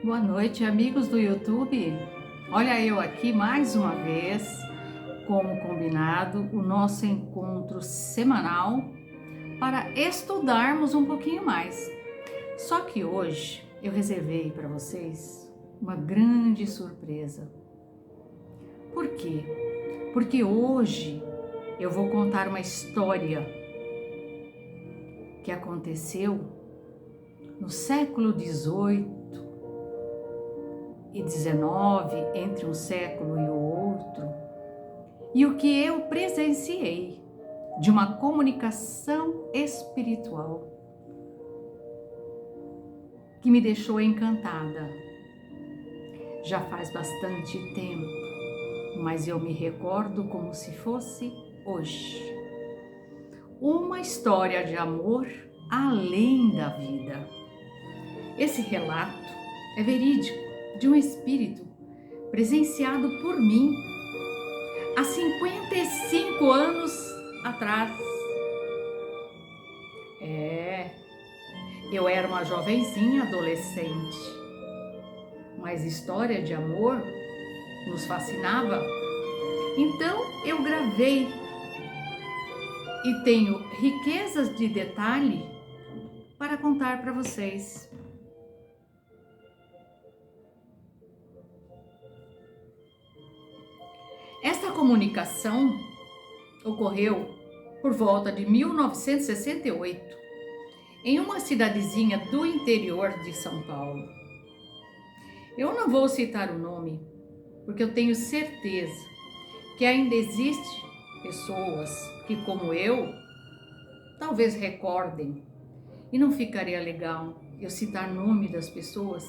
Boa noite, amigos do YouTube. Olha eu aqui mais uma vez, como combinado, o nosso encontro semanal para estudarmos um pouquinho mais. Só que hoje eu reservei para vocês uma grande surpresa. Por quê? Porque hoje eu vou contar uma história que aconteceu no século XVIII e XIX, entre um século e o outro, e o que eu presenciei de uma comunicação espiritual que me deixou encantada. Já faz bastante tempo, mas eu me recordo como se fosse hoje. Uma história de amor além da vida. Esse relato é verídico, de um espírito presenciado por mim há 55 anos atrás. Eu era uma jovenzinha adolescente, mas história de amor nos fascinava. Então eu gravei e tenho riquezas de detalhe para contar para vocês. Esta comunicação ocorreu por volta de 1968, em uma cidadezinha do interior de São Paulo. Eu não vou citar o nome, porque eu tenho certeza que ainda existe pessoas que, como eu, talvez recordem, e não ficaria legal eu citar o nome das pessoas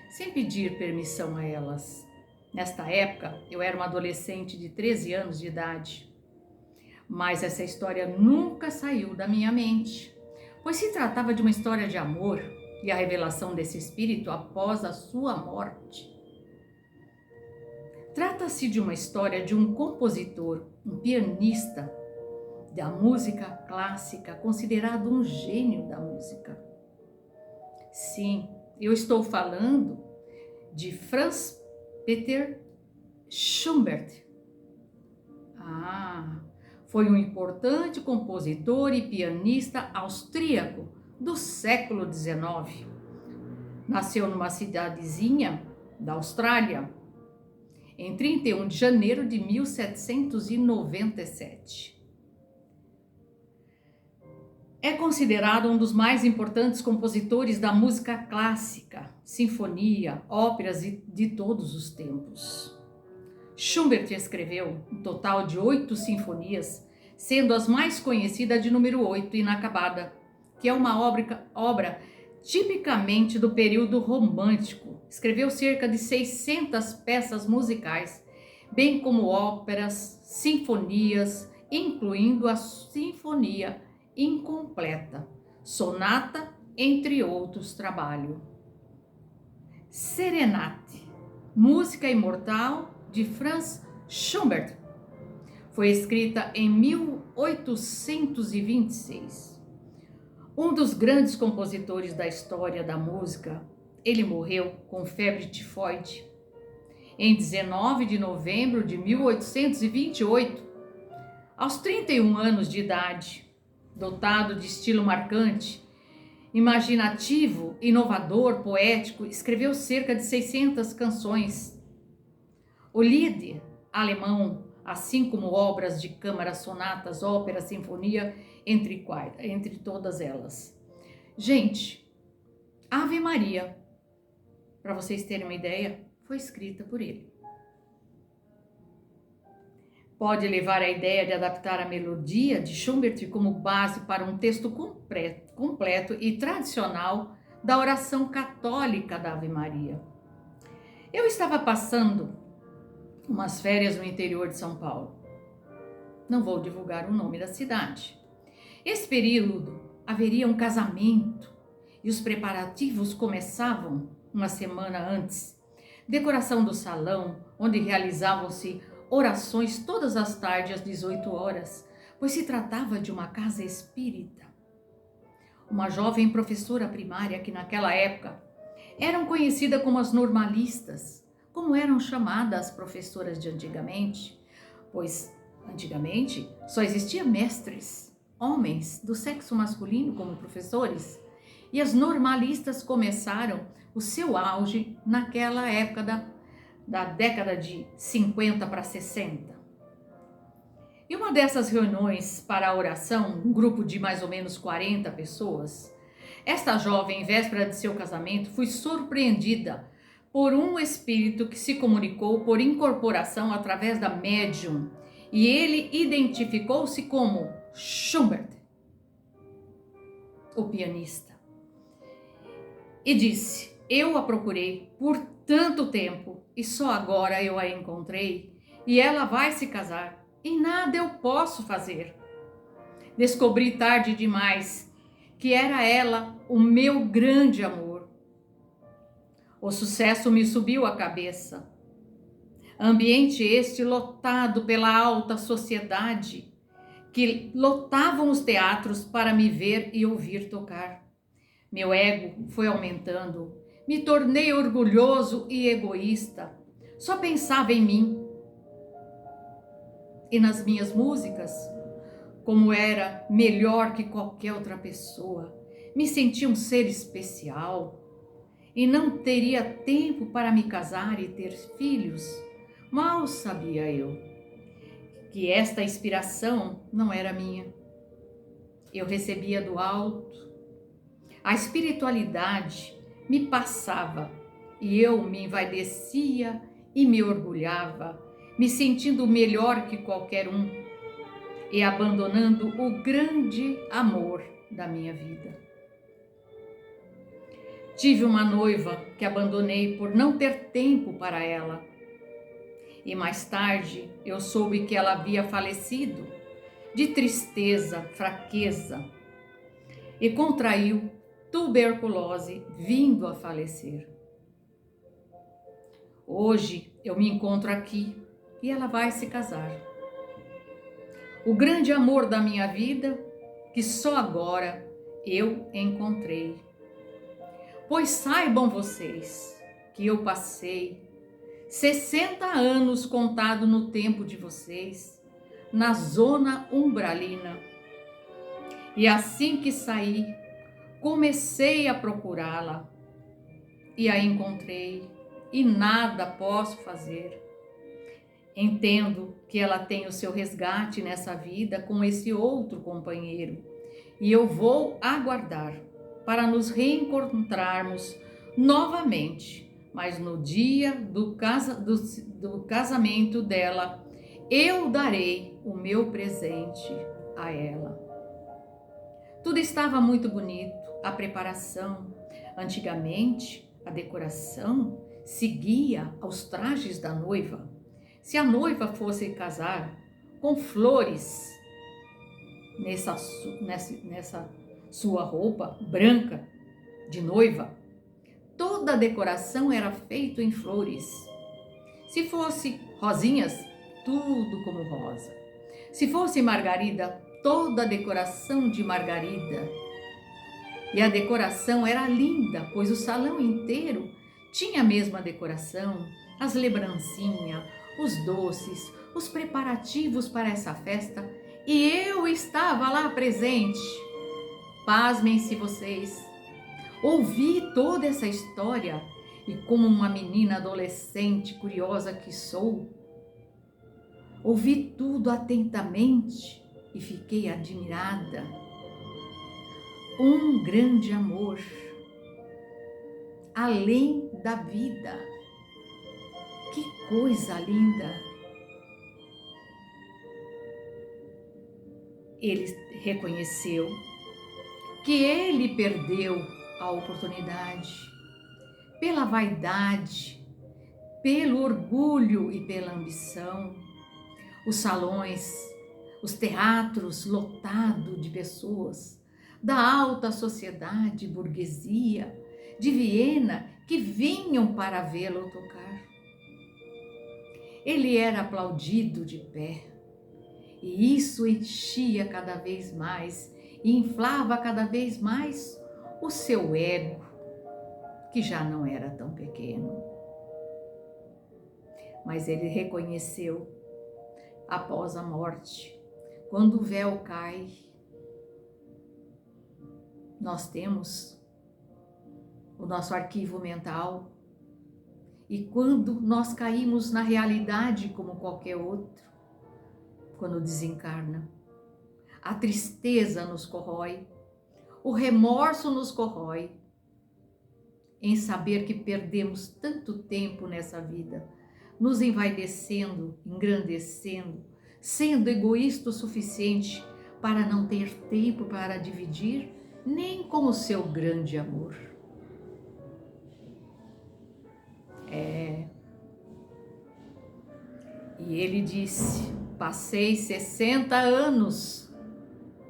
sem pedir permissão a elas. Nesta época, eu era uma adolescente de 13 anos de idade, mas essa história nunca saiu da minha mente, pois se tratava de uma história de amor e a revelação desse espírito após a sua morte. Trata-se de uma história de um compositor, um pianista da música clássica, considerado um gênio da música. Sim, eu estou falando de Franz Peter Schubert. Foi um importante compositor e pianista austríaco do século XIX. Nasceu numa cidadezinha da Austrália em 31 de janeiro de 1797. É considerado um dos mais importantes compositores da música clássica, sinfonia, óperas de todos os tempos. Schubert escreveu um total de 8 sinfonias, sendo as mais conhecidas de número 8, Inacabada, que é uma obra tipicamente do período romântico. Escreveu cerca de 600 peças musicais, bem como óperas, sinfonias, incluindo a Sinfonia Incompleta, sonata, entre outros trabalhos. Serenate, música imortal de Franz Schubert, foi escrita em 1826. Um dos grandes compositores da história da música, ele morreu com febre tifoide em 19 de novembro de 1828, aos 31 anos de idade. Dotado de estilo marcante, imaginativo, inovador, poético, escreveu cerca de 600 canções. O Lied alemão, assim como obras de câmara, sonatas, ópera, sinfonia, entre todas elas. Gente, Ave Maria, para vocês terem uma ideia, foi escrita por ele. Pode levar à ideia de adaptar a melodia de Schubert como base para um texto completo e tradicional da oração católica da Ave Maria. Eu estava passando umas férias no interior de São Paulo. Não vou divulgar o nome da cidade. Esse período haveria um casamento e os preparativos começavam uma semana antes. Decoração do salão, onde realizavam-se orações todas as tardes às 18 horas, pois se tratava de uma casa espírita. Uma jovem professora primária que naquela época Eram conhecidas como as normalistas, como eram chamadas as professoras de antigamente, pois antigamente só existiam mestres, homens do sexo masculino como professores, e as normalistas começaram o seu auge naquela época da década de 50 para 60. E uma dessas reuniões para a oração, um grupo de mais ou menos 40 pessoas, esta jovem, em véspera de seu casamento, foi surpreendida por um espírito que se comunicou por incorporação através da médium, e ele identificou-se como Schubert, o pianista, e disse: eu a procurei por tanto tempo e só agora eu a encontrei, e ela vai se casar e nada eu posso fazer. Descobri tarde demais que era ela o meu grande amor. O sucesso me subiu à cabeça. Ambiente este lotado pela alta sociedade, que lotavam os teatros para me ver e ouvir tocar. Meu ego foi aumentando, me tornei orgulhoso e egoísta. Só pensava em mim e nas minhas músicas, como era melhor que qualquer outra pessoa. Me sentia um ser especial e não teria tempo para me casar e ter filhos. Mal sabia eu que esta inspiração não era minha. Eu recebia do alto. A espiritualidade me passava e eu me envaidecia e me orgulhava, me sentindo melhor que qualquer um e abandonando o grande amor da minha vida. Tive uma noiva que abandonei por não ter tempo para ela. E mais tarde eu soube que ela havia falecido de tristeza, fraqueza e contraiu tuberculose, vindo a falecer. Hoje eu me encontro aqui e ela vai se casar. O grande amor da minha vida, que só agora eu encontrei. Pois saibam vocês que eu passei 60 anos contado no tempo de vocês, na zona umbralina. E assim que saí, comecei a procurá-la e a encontrei e nada posso fazer. Entendo que ela tem o seu resgate nessa vida com esse outro companheiro e eu vou aguardar para nos reencontrarmos novamente. Mas no dia do casamento dela, eu darei o meu presente a ela. Tudo estava muito bonito, a preparação. Antigamente, a decoração seguia aos trajes da noiva. Se a noiva fosse casar com flores nessa sua roupa branca de noiva, toda a decoração era feita em flores. Se fosse rosinhas, tudo como rosa. Se fosse margarida, toda a decoração de margarida. E a decoração era linda, pois o salão inteiro tinha a mesma decoração, as lembrancinhas, os doces, os preparativos para essa festa, e eu estava lá presente. Pasmem-se vocês. Ouvi toda essa história e, como uma menina adolescente curiosa que sou, ouvi tudo atentamente e fiquei admirada. Um grande amor, além da vida. Que coisa linda! Ele reconheceu que ele perdeu a oportunidade pela vaidade, pelo orgulho e pela ambição. Os salões, os teatros lotados de pessoas da alta sociedade, burguesia, de Viena, que vinham para vê-lo tocar. Ele era aplaudido de pé, e isso enchia cada vez mais e inflava cada vez mais o seu ego. que já não era tão pequeno. Mas ele reconheceu, após a morte, quando o véu cai, nós temos o nosso arquivo mental, e quando nós caímos na realidade como qualquer outro, quando desencarna, a tristeza nos corrói, o remorso nos corrói, em saber que perdemos tanto tempo nessa vida, nos envaidecendo, engrandecendo, sendo egoísta o suficiente para não ter tempo para dividir nem com o seu grande amor. E ele disse: passei 60 anos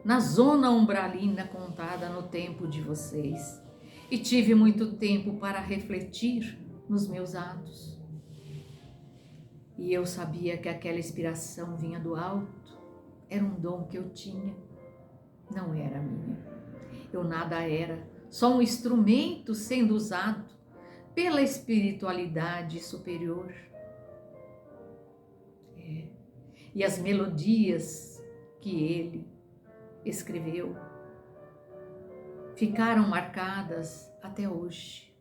na zona umbralina contada no tempo de vocês e tive muito tempo para refletir nos meus atos. E eu sabia que aquela inspiração vinha do alto, era um dom que eu tinha, não era minha. Eu nada era, só um instrumento sendo usado pela espiritualidade superior. E as melodias que ele escreveu ficaram marcadas até hoje.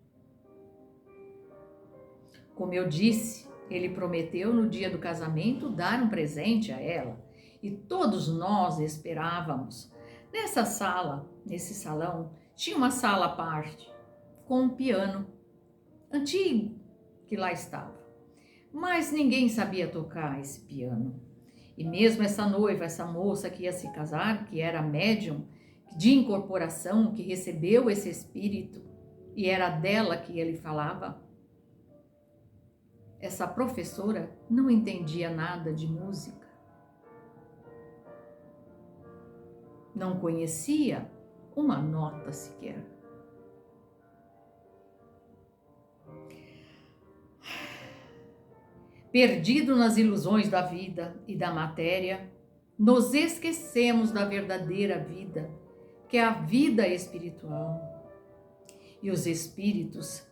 Como eu disse, ele prometeu no dia do casamento dar um presente a ela, e todos nós esperávamos. Nessa sala, nesse salão, tinha uma sala à parte, com um piano antigo que lá estava. Mas ninguém sabia tocar esse piano. E mesmo essa noiva, essa moça que ia se casar, que era médium de incorporação, que recebeu esse espírito, e era dela que ele falava, essa professora não entendia nada de música. Não conhecia uma nota sequer. Perdido nas ilusões da vida e da matéria, nos esquecemos da verdadeira vida, que é a vida espiritual. E os espíritos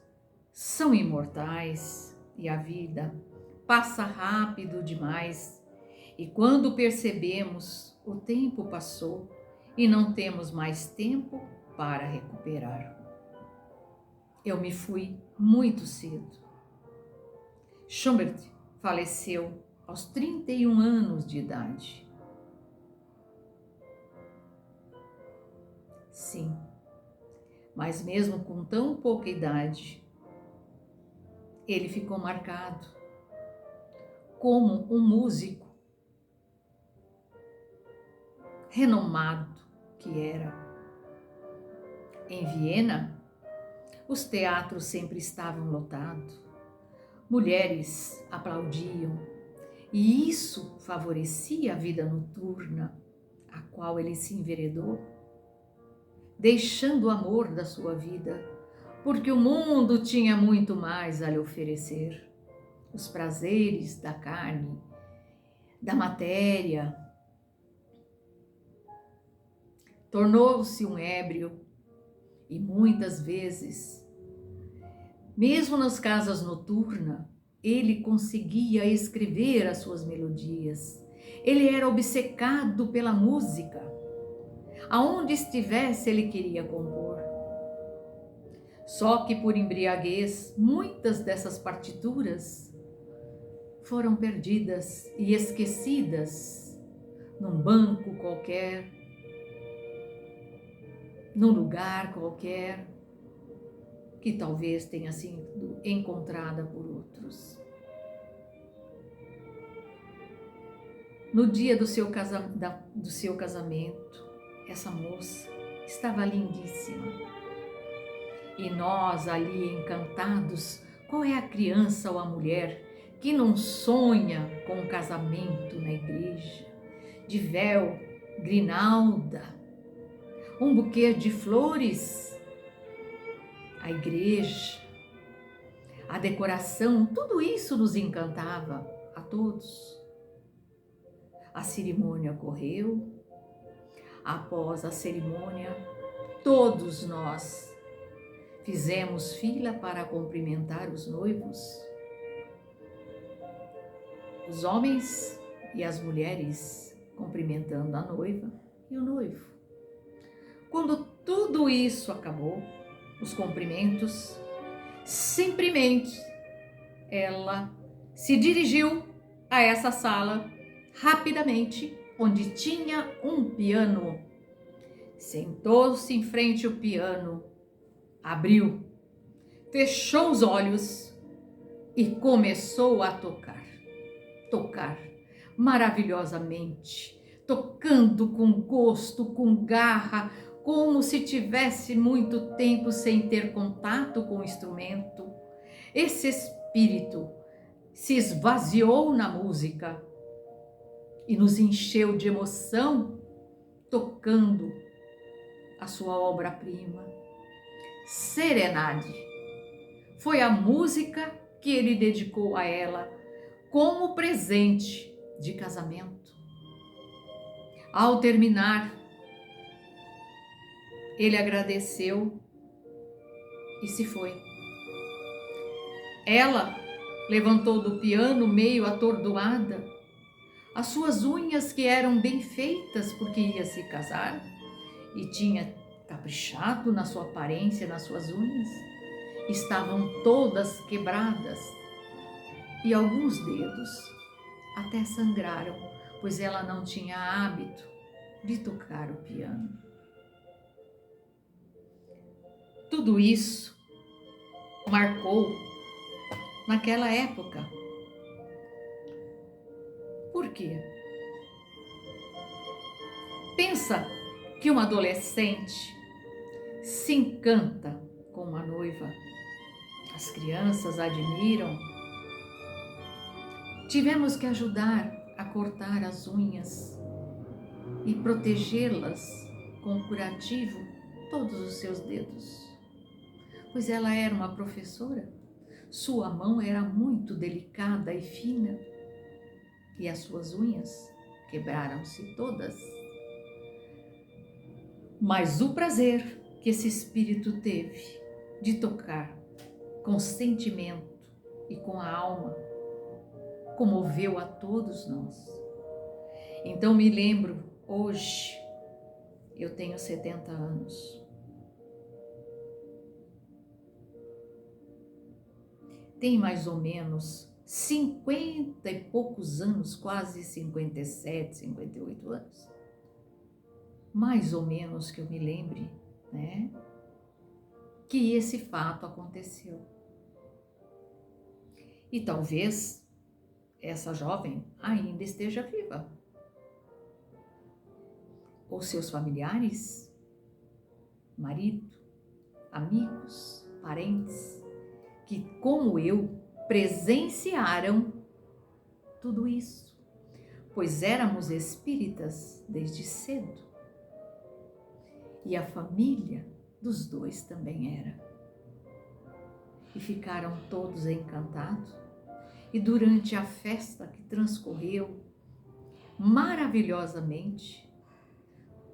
são imortais e a vida passa rápido demais. E quando percebemos, o tempo passou e não temos mais tempo para recuperar. Eu me fui muito cedo. Schubert faleceu aos 31 anos de idade. Sim, mas mesmo com tão pouca idade, ele ficou marcado como um músico renomado que era. Em Viena, os teatros sempre estavam lotados, mulheres aplaudiam, e isso favorecia a vida noturna, a qual ele se enveredou, deixando o amor da sua vida, porque o mundo tinha muito mais a lhe oferecer. Os prazeres da carne, da matéria. Tornou-se um ébrio e muitas vezes, mesmo nas casas noturnas, ele conseguia escrever as suas melodias. Ele era obcecado pela música. Aonde estivesse, ele queria compor. Só que por embriaguez, muitas dessas partituras foram perdidas e esquecidas num banco qualquer, num lugar qualquer, que talvez tenha sido encontrada por outros. No dia do seu casamento, essa moça estava lindíssima. E nós ali encantados, qual é a criança ou a mulher que não sonha com um casamento na igreja, de véu, grinalda, um buquê de flores, a igreja, a decoração, tudo isso nos encantava a todos. A cerimônia ocorreu. Após a cerimônia, todos nós fizemos fila para cumprimentar os noivos. Os homens e as mulheres cumprimentando a noiva e o noivo. Quando tudo isso acabou, os cumprimentos, simplesmente ela se dirigiu a essa sala rapidamente, onde tinha um piano. Sentou-se em frente ao piano, abriu, fechou os olhos e começou a tocar maravilhosamente, tocando com gosto, com garra, como se tivesse muito tempo sem ter contato com o instrumento. Esse espírito se esvaziou na música e nos encheu de emoção, tocando a sua obra-prima. Serenade foi a música que ele dedicou a ela como presente de casamento. Ao terminar, ele agradeceu e se foi. Ela levantou do piano meio atordoada. As suas unhas, que eram bem feitas porque ia se casar e tinha caprichado na sua aparência, nas suas unhas, estavam todas quebradas e alguns dedos até sangraram, pois ela não tinha hábito de tocar o piano. Tudo isso marcou naquela época. Por quê? Pensa que um adolescente se encanta com uma noiva. As crianças admiram. Tivemos que ajudar a cortar as unhas e protegê-las com curativo todos os seus dedos. Pois ela era uma professora, sua mão era muito delicada e fina e as suas unhas quebraram-se todas. Mas o prazer que esse espírito teve de tocar com sentimento e com a alma comoveu a todos nós. Então me lembro, hoje eu tenho 70 anos. Tem mais ou menos 50 e poucos anos, quase 57, 58 anos. Mais ou menos que eu me lembre, né, que esse fato aconteceu. E talvez essa jovem ainda esteja viva. Ou seus familiares, marido, amigos, parentes, que, como eu, presenciaram tudo isso, pois éramos espíritas desde cedo. E a família dos dois também era. E ficaram todos encantados. E durante a festa que transcorreu maravilhosamente,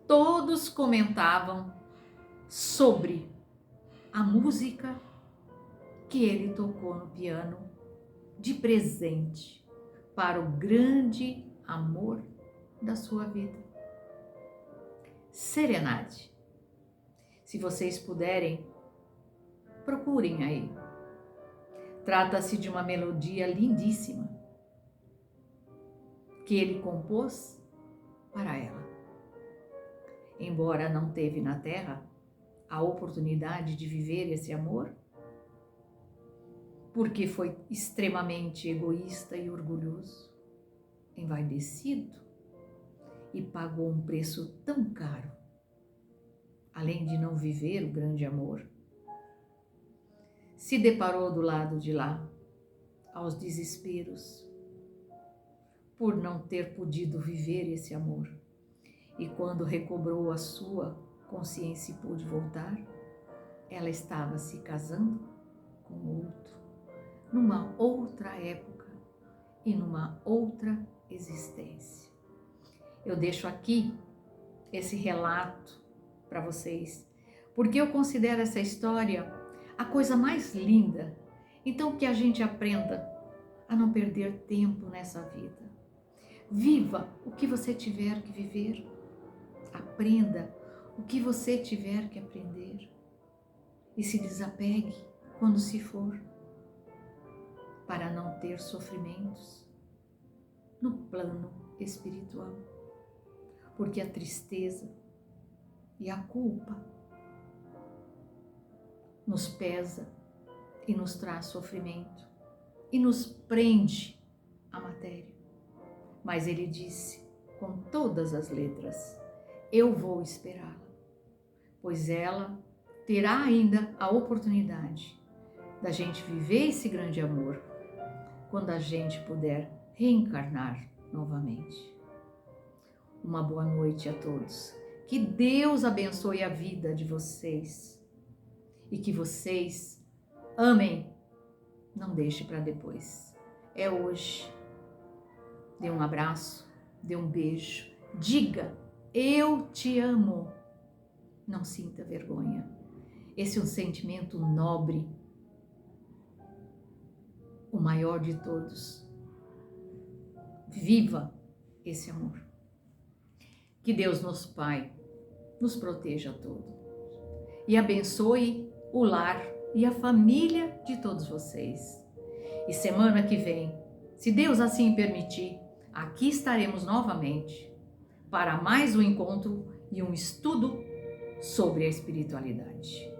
todos comentavam sobre a música que ele tocou no piano de presente para o grande amor da sua vida. Serenade. Se vocês puderem, procurem aí. Trata-se de uma melodia lindíssima que ele compôs para ela. Embora não teve na Terra a oportunidade de viver esse amor, porque foi extremamente egoísta e orgulhoso, envaidecido e pagou um preço tão caro, além de não viver o grande amor. Se deparou do lado de lá, aos desesperos, por não ter podido viver esse amor. E quando recobrou a sua consciência e pôde voltar, ela estava se casando com outro, numa outra época e numa outra existência. Eu deixo aqui esse relato para vocês, porque eu considero essa história a coisa mais linda. Então que a gente aprenda a não perder tempo nessa vida. Viva o que você tiver que viver. Aprenda o que você tiver que aprender. E se desapegue quando se for, para não ter sofrimentos no plano espiritual. Porque a tristeza e a culpa nos pesa e nos traz sofrimento e nos prende à matéria. Mas ele disse com todas as letras: eu vou esperá-la, pois ela terá ainda a oportunidade da gente viver esse grande amor quando a gente puder reencarnar novamente. Uma boa noite a todos. Que Deus abençoe a vida de vocês e que vocês amem. Não deixe para depois. É hoje. Dê um abraço, dê um beijo. Diga: eu te amo. Não sinta vergonha. Esse é um sentimento nobre, o maior de todos. Viva esse amor. Que Deus, nosso Pai, nos proteja a todos e abençoe o lar e a família de todos vocês. E semana que vem, se Deus assim permitir, aqui estaremos novamente para mais um encontro e um estudo sobre a espiritualidade.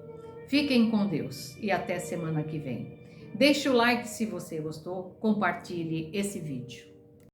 Fiquem com Deus e até semana que vem. Deixe o like se você gostou, compartilhe esse vídeo.